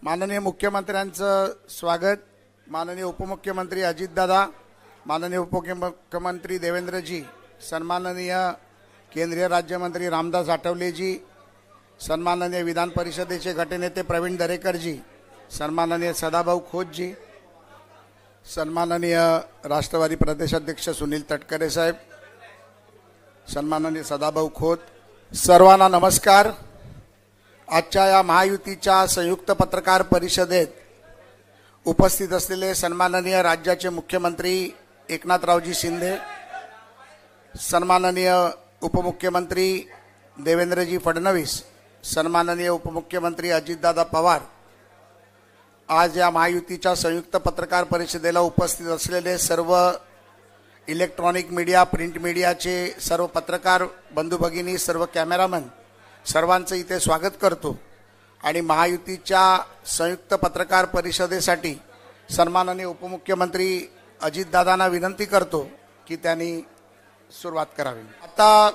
माननीय मुख्यमंत्र्यांचं स्वागत, माननीय उपमुख्यमंत्री अजितदादा, माननीय उपमुख्यमंत्री देवेंद्रजी, सन्माननीय केंद्रीय राज्यमंत्री रामदास आठवलेजी, सन्माननीय विधान परिषदेचे गटनेते प्रवीण दरेकरजी, सन्माननीय सदाभाऊ खोतजी, सन्माननीय राष्ट्रवादी प्रदेशाध्यक्ष सुनील तटकरे साहेब, सन्माननीय सदाभाऊ खोत, सर्वांना नमस्कार। आजच्या या महायुतीच्या संयुक्त पत्रकार परिषदेत उपस्थित असलेले सन्माननीय राज्याचे मुख्यमंत्री एकनाथरावजी शिंदे, सन्माननीय उपमुख्यमंत्री देवेंद्रजी फडणवीस, सन्माननीय उपमुख्यमंत्री अजितदादा पवार, आज या महायुतीच्या संयुक्त पत्रकार परिषदेला उपस्थित असलेले सर्व इलेक्ट्रॉनिक मीडिया, प्रिंट मीडियाचे सर्व पत्रकार बंधू भगिनी, सर्व कॅमेरामन, सर्वांचं इथे स्वागत करतो आणि महायुतीच्या संयुक्त पत्रकार परिषदेसाठी सन्माननीय उपमुख्यमंत्री अजितदादांना विनंती करतो की त्यांनी सुरुवात करावी। आता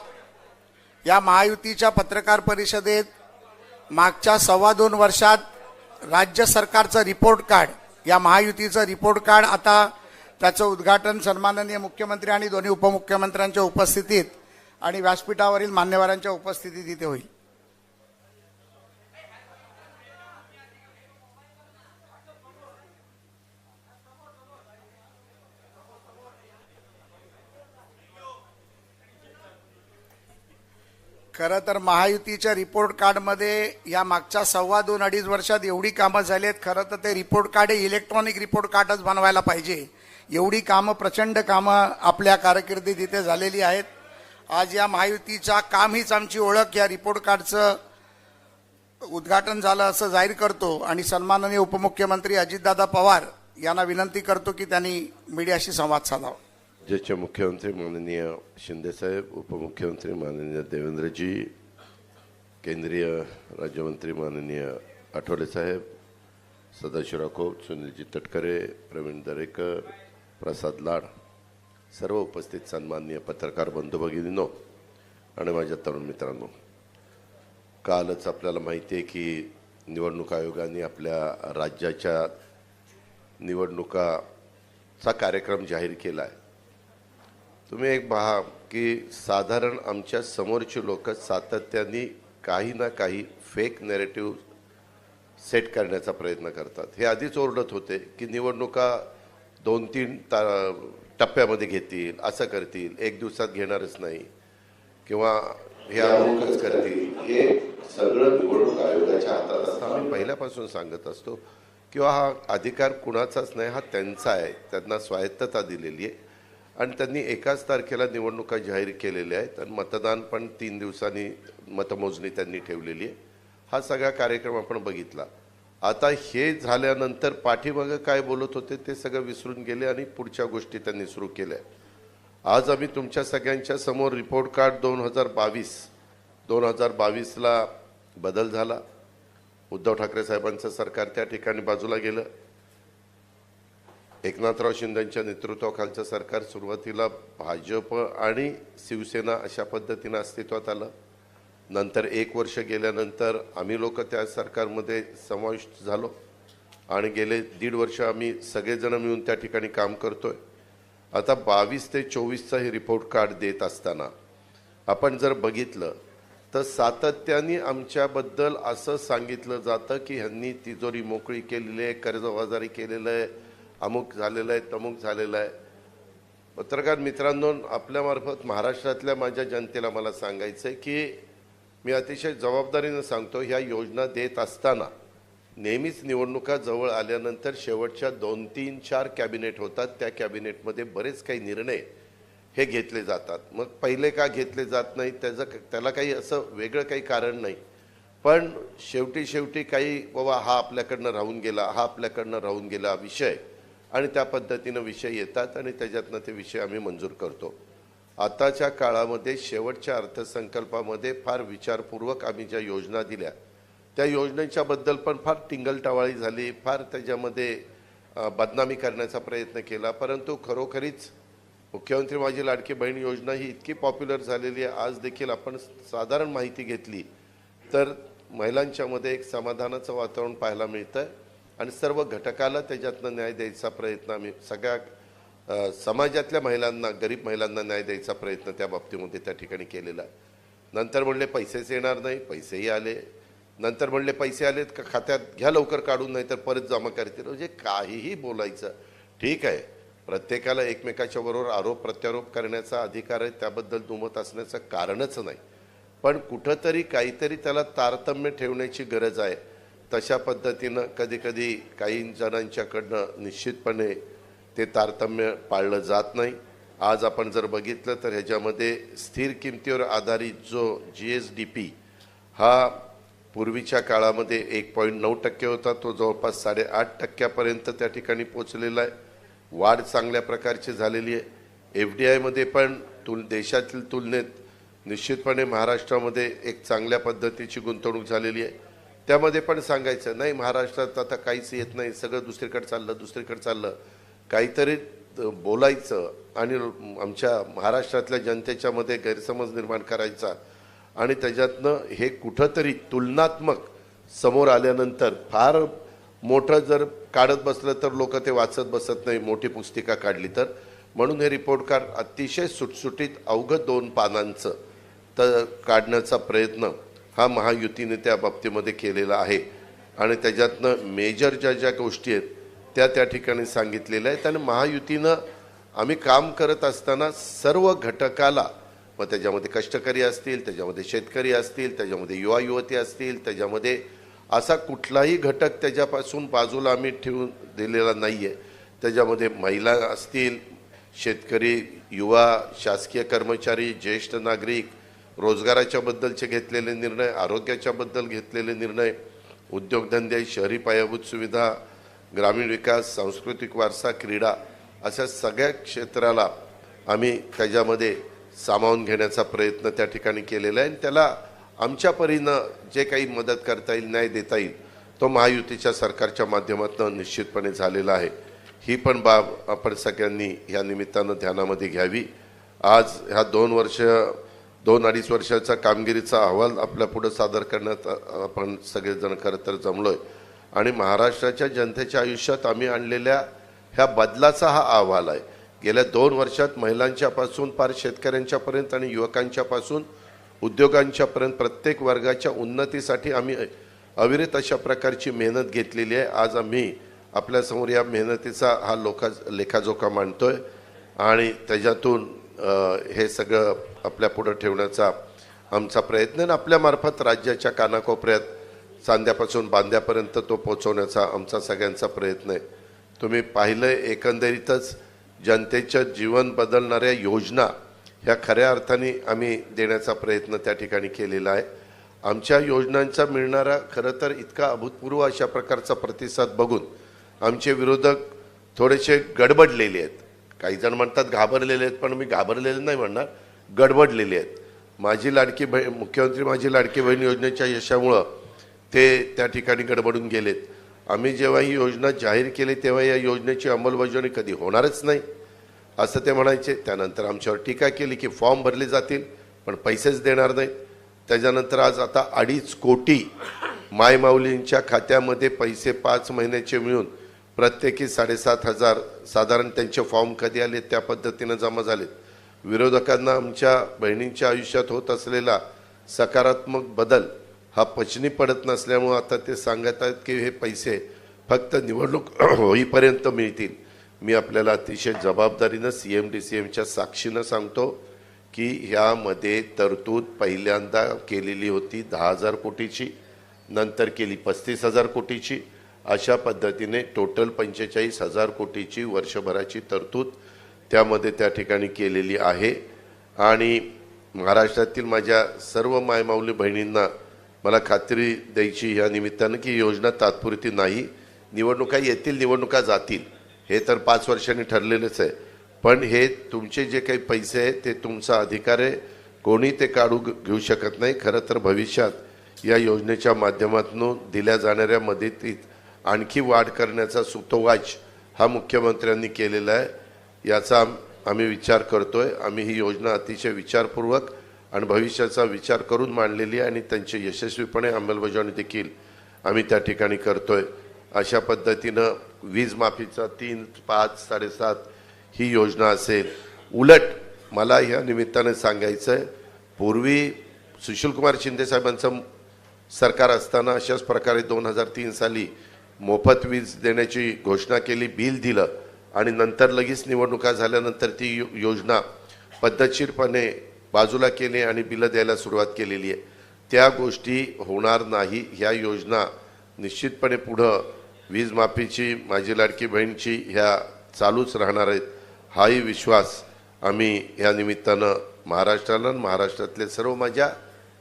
या महायुतीच्या पत्रकार परिषदेत मागच्या 2.25 वर्षात राज्य सरकारचं रिपोर्ट कार्ड, या महायुतीचं रिपोर्ट कार्ड, आता त्याचं उद्घाटन सन्माननीय मुख्यमंत्री आणि दोन्ही उपमुख्यमंत्र्यांच्या उपस्थितीत आणि व्यासपीठावरील मान्यवरांच्या उपस्थितीत इथे होईल। खरं तर महायुतीच्या रिपोर्ट कार्डमध्ये या मागच्या 2.25-2.5 वर्षात एवढी कामं झाली आहेत। खरं तर ते रिपोर्ट कार्ड इलेक्ट्रॉनिक रिपोर्ट कार्डच बनवायला पाहिजे, एवढी कामं, प्रचंड कामं आपल्या कारकिर्दीत इथे झालेली आहेत। आज या महायुतीचा काम हीच आमची ओळख, या रिपोर्ट कार्डचं उद्घाटन झालं असं जाहीर करतो आणि सन्माननीय उपमुख्यमंत्री अजितदादा पवार यांना विनंती करतो की त्यांनी मीडियाशी संवाद साधावा। राज्याचे मुख्यमंत्री माननीय शिंदे साहेब, उपमुख्यमंत्री माननीय देवेंद्रजी, केंद्रीय राज्यमंत्री माननीय आठवले साहेब, सदाशिवराव खोत, सुनीलजी तटकरे, प्रवीण दरेकर, प्रसाद लाड, सर्व उपस्थित सन्माननीय पत्रकार बंधू भगिनींनो आणि माझ्या तरुण मित्रांनो, कालच आपल्याला माहिती आहे की निवडणूक आयोगाने आपल्या राज्याच्या निवडणुकाचा कार्यक्रम जाहीर केला आहे। तुम्ही एक पहा की साधारण आमच्या समोरची लोक सातत्याने काही ना काही फेक नॅरेटिव्ह सेट करण्याचा प्रयत्न करतात। हे आधीच ओरडत होते की निवडणुका 2-3 टप्प्यामध्ये घेतील, असं करतील, एक दिवसात घेणारच नाही किंवा हे अमुकच करतील। हे सगळं निवडणूक आयोगाच्या हातात असतं। आम्ही पहिल्यापासून सांगत असतो किंवा हा अधिकार कुणाचाच नाही, हा त्यांचा आहे, त्यांना स्वायत्तता दिलेली आहे आणि त्यांनी एकाच तारखेला निवडणुका जाहीर केलेल्या आहेत आणि मतदान पण 3 दिवसांनी मतमोजणी त्यांनी ठेवलेली आहे। हा सगळा कार्यक्रम आपण बघितला। आता हे झाल्यानंतर पाठीमागे काय बोलत होते ते सगळं विसरून गेले आणि पुढच्या गोष्टी त्यांनी सुरू केल्या। आज आम्ही तुमच्या सगळ्यांच्या समोर रिपोर्ट कार्ड 2022ला बदल झाला। उद्धव ठाकरे साहेबांचं सरकार त्या ठिकाणी बाजूला गेलं। एकनाथराव शिंदेंच्या नेतृत्वाखालचं सरकार सुरुवातीला भाजप आणि शिवसेना अशा पद्धतीने अस्तित्वात आलं। नंतर 1 वर्ष गेल्यानंतर आम्ही लोक त्या सरकारमध्ये समाविष्ट झालो आणि गेले 1.5 वर्ष आम्ही सगळेजण मिळून त्या ठिकाणी काम करतोय। आता 22 ते 24चा हे रिपोर्ट कार्ड देत असताना आपण जर बघितलं तर सातत्याने आमच्याबद्दल असं सांगितलं जातं की ह्यांनी तिजोरी मोकळी केलेली आहे, कर्जबाजारी केलेलं आहे, अमुक झालेलं आहे, तमुक झालेलं आहे। पत्रकार मित्रांनो, आपल्यामार्फत महाराष्ट्रातल्या माझ्या जनतेला मला सांगायचं आहे की मी अतिशय जबाबदारीने सांगतो, ह्या योजना देत असताना नेहमीच निवडणुका जवळ आल्यानंतर शेवटच्या 2-3-4 कॅबिनेट होतात, त्या कॅबिनेटमध्ये बरेच काही निर्णय हे घेतले जातात। मग पहिले का घेतले जात नाही त्याला काही असं वेगळं काही कारण नाही, पण शेवटी काही बाबा हा आपल्याकडनं राहून गेला, हा आपल्याकडनं राहून गेला विषय आणि त्या पद्धतीनं विषय येतात आणि त्याच्यातनं ते विषय आम्ही मंजूर करतो। आताच्या काळामध्ये शेवटच्या अर्थसंकल्पामध्ये फार विचारपूर्वक आम्ही ज्या योजना दिल्या त्या योजनेच्याबद्दल पण फार टिंगलटवाळी झाली, फार त्याच्यामध्ये बदनामी करण्याचा प्रयत्न केला, परंतु खरोखरीच मुख्यमंत्री माझी लाडकी बहीण योजना ही इतकी पॉप्युलर झालेली आहे। आज देखील आपण साधारण माहिती घेतली तर महिलांच्या मध्ये एक समाधानाचं वातावरण पाहायला मिळतं आहे। आणि सर्व घटकाला त्याच्यातनं न्याय द्यायचा प्रयत्न आम्ही सगळ्या समाजातल्या महिलांना, गरीब महिलांना न्याय द्यायचा प्रयत्न त्या बाबतीमध्ये त्या ठिकाणी केलेला आहे. नंतर म्हणले पैसेच येणार नाही, पैसेही आले. नंतर म्हणले पैसे आलेत का खात्यात घ्या लवकर काढून, नाही तर परत जमा करतील. म्हणजे काहीही बोलायचं. ठीक आहे, प्रत्येकाला एकमेकाच्या बरोबर आरोप प्रत्यारोप करण्याचा अधिकार आहे, त्याबद्दल दुमत असण्याचं कारणच नाही. पण कुठंतरी काहीतरी त्याला तारतम्य ठेवण्याची गरज आहे. तशा पद्धतीनं कधीकधी काही जणांच्याकडनं निश्चितपणे ते तारतम्य पाळलं जात नाही. आज आपण जर बघितलं तर ह्याच्यामध्ये स्थिर किमतीवर आधारित जो GSDP हा पूर्वीच्या काळामध्ये 1.9% होता, तो जवळपास 8.5% त्या ठिकाणी पोचलेला आहे. वाढ चांगल्या प्रकारची झालेली आहे. FDIमध्ये पण देशातील तुलनेत निश्चितपणे महाराष्ट्रामध्ये एक चांगल्या पद्धतीची गुंतवणूक झालेली आहे. त्यामध्ये पण सांगायचं नाही महाराष्ट्रात आता काहीच येत नाही, सगळं दुसरीकडे चाललं, काहीतरी बोलायचं आणि आमच्या महाराष्ट्रातल्या जनतेच्या मध्ये गैरसमज निर्माण करायचा आणि त्याच्यातनं हे कुठंतरी तुलनात्मक समोर आल्यानंतर फार मोठं जर काढत बसलं तर लोक ते वाचत बसत नाही, मोठी पुस्तिका काढली तर. म्हणून हे रिपोर्ट कार्ड अतिशय सुटसुटीत अवघं 2 पानांचं काढण्याचा प्रयत्न हा महायुतीने त्या बाबतीमध्ये केलेला आहे. आणि त्याच्यातनं मेजर ज्या गोष्टी आहेत त्या ठिकाणी सांगितलेल्या आहेत. आणि महायुतीनं आम्ही काम करत असताना सर्व घटकाला, मग त्याच्यामध्ये कष्टकरी असतील, त्याच्यामध्ये शेतकरी असतील, त्याच्यामध्ये युवा युवती असतील, त्याच्यामध्ये असा कुठलाही घटक त्याच्यापासून बाजूला आम्ही ठेवून दिलेला नाही आहे. त्याच्यामध्ये महिला असतील, शेतकरी, युवा, शासकीय कर्मचारी, ज्येष्ठ नागरिक, रोजगाराच्या बद्दलचे घेतलेले निर्णय, आरोग्याच्या बद्दल घेतलेले निर्णय, उद्योगधंदे, शहरी पायाभूत सुविधा, ग्रामीण विकास, सांस्कृतिक वारसा, क्रीडा, अशा सगळ्या क्षेत्राला आम्ही त्याच्यामध्ये सामावून घेण्याचा प्रयत्न त्या ठिकाणी केलेला आहे. आणि त्याला आमच्या परीनं जे काही मदत करता येईल, न्याय देता येईल, तो महायुतीच्या सरकारच्या माध्यमातून निश्चितपणे झालेला आहे. ही पण बाब आपण सगळ्यांनी या निमित्तानं ध्यानामध्ये घ्यावी. आज ह्या 2-2.5 वर्षाचा कामगिरीचा अहवाल आपल्या पुढे सादर करण्यात आपण सगळेजण खरं तर जमलोय. आणि महाराष्ट्राच्या जनतेच्या आयुष्यात आम्ही आणलेल्या ह्या बदलाचा हा अहवाल आहे. गेल्या 2 वर्षात महिलांच्यापासून पार शेतकऱ्यांच्यापर्यंत आणि युवकांच्यापासून उद्योगांच्यापर्यंत प्रत्येक वर्गाच्या उन्नतीसाठी आम्ही अविरत अशा प्रकारची मेहनत घेतलेली आहे. आज आम्ही आपल्यासमोर या मेहनतीचा हा लेखाजोखा मांडतोय आणि त्याच्यातून हे सगळं आपल्या पुढे ठेवण्याचा आमचा प्रयत्न आहे. आपल्यामार्फत राज्याच्या कानाकोपऱ्यात, सांध्यापासून बांध्यापर्यंत तो पोहोचवण्याचा आमचा सगळ्यांचा प्रयत्न आहे. तुम्ही पाहिलं एकंदरीतच जनतेचं जीवन बदलणाऱ्या योजना ह्या खऱ्या अर्थाने आम्ही देण्याचा प्रयत्न त्या ठिकाणी केलेला आहे. आमच्या योजनांचा मिळणारा खरं तर इतका अभूतपूर्व अशा प्रकारचा प्रतिसाद बघून आमचे विरोधक थोडेसे गडबडलेले आहेत. काही जण म्हणतात घाबरलेले आहेत, पण मी घाबरलेले नाही म्हणणार, गडबडलेले आहेत. माझी लाडकी बहीण, मुख्यमंत्री माझी लाडकी बहीण योजनेच्या यशामुळं ते त्या ठिकाणी गडबडून गेलेत. आम्ही जेव्हा ही योजना जाहीर केली तेव्हा या योजनेची अंमलबजावणी कधी होणारच नाही असं ते म्हणायचे. त्यानंतर आमच्यावर टीका केली की फॉर्म भरले जातील पण पैसेच देणार नाहीत. त्याच्यानंतर आज आता 2.5 कोटी मायमाऊलींच्या खात्यामध्ये पैसे 5 महिन्याचे मिळून प्रत्येकी 7,500 साधारण त्यांचे फॉर्म कधी आले त्या पद्धतीनं जमा झालेत. विरोधकांना आमच्या बहिणींच्या आयुष्यात होत असलेला सकारात्मक बदल हा पचनी पडत नसल्यामुळे आता ते सांगत आहेत की हे पैसे फक्त निवडणूक होईपर्यंत मिळतील. मी आपल्याला अतिशय जबाबदारीनं CM-DCMच्या साक्षीनं सांगतो की ह्यामध्ये तरतूद पहिल्यांदा केलेली होती 10,000 कोटीची, नंतर केली 35,000 कोटीची. अशा पद्धतीने टोटल 45,000 कोटीची वर्षभराची तरतूद त्यामध्ये त्या ठिकाणी केलेली आहे. आणि महाराष्ट्रातील माझ्या सर्व मायमाऊली बहिणींना मला खात्री द्यायची या निमित्तानं की योजना तात्पुरती नाही. निवडणुका येतील, निवडणुका जातील, हे तर 5 वर्षांनी ठरलेलेच आहे. पण हे तुमचे जे काही पैसे आहेत ते तुमचा अधिकार आहे, कोणी ते काढू घेऊ शकत नाही. खरं तर भविष्यात या योजनेच्या माध्यमातून दिल्या जाणाऱ्या मदतीत आणखी वाढ करण्याचा सुतोवाच हा मुख्यमंत्र्यांनी केलेला आहे. याचा आम्ही विचार करतोय. आम्ही ही योजना अतिशय विचारपूर्वक आणि भविष्याचा विचार करून मांडलेली आहे आणि त्यांची यशस्वीपणे अंमलबजावणी देखील आम्ही त्या ठिकाणी करतोय. अशा पद्धतीनं वीज माफीचा 3, 5, 7.5 ही योजना असेल. उलट मला ह्या निमित्ताने सांगायचं आहे, पूर्वी सुशीलकुमार शिंदे साहेबांचं सरकार असताना अशाच प्रकारे 2003 साली मोफत वीज देण्याची घोषणा केली, बिल दिलं आणि नंतर लगेच निवडणुका झाल्यानंतर ती योजना पद्धतशीरपणे बाजूला केली आणि बिलं द्यायला सुरुवात केलेली आहे. त्या गोष्टी होणार नाही. ह्या योजना निश्चितपणे पुढं वीज माफीची, माझी लाडकी बहीणची ह्या चालूच राहणार आहेत. हाही विश्वास आम्ही ह्या निमित्तानं महाराष्ट्राला, महाराष्ट्रातले सर्व माझ्या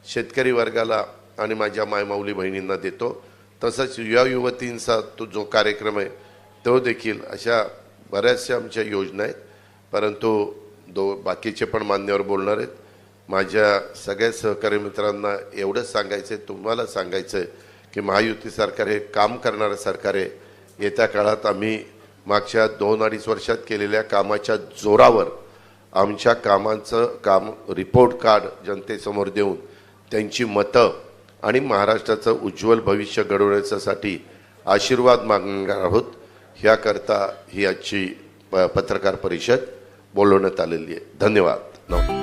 शेतकरी वर्गाला आणि माझ्या मायमाऊली बहिणींना देतो. तसंच युवा युवतींचा तो जो कार्यक्रम आहे तो देखील, अशा बऱ्याचशा आमच्या योजना आहेत. परंतु बाकीचे पण मान्यवर बोलणार आहेत. माझ्या सगळ्या सहकारी मित्रांना एवढंच सांगायचं आहे, तुम्हाला सांगायचं आहे की महायुती सरकार हे काम करणारं सरकार आहे. येत्या काळात आम्ही मागच्या 2-2.5 वर्षात केलेल्या कामाच्या जोरावर आमच्या कामाचं काम रिपोर्ट कार्ड जनतेसमोर देऊन त्यांची मतं आणि महाराष्ट्राचं उज्ज्वल भविष्य घडवण्यासाठी आशीर्वाद मागणार आहोत. ह्याकरता ही आजची पत्रकार परिषद बोलवण्यात आलेली आहे. धन्यवाद.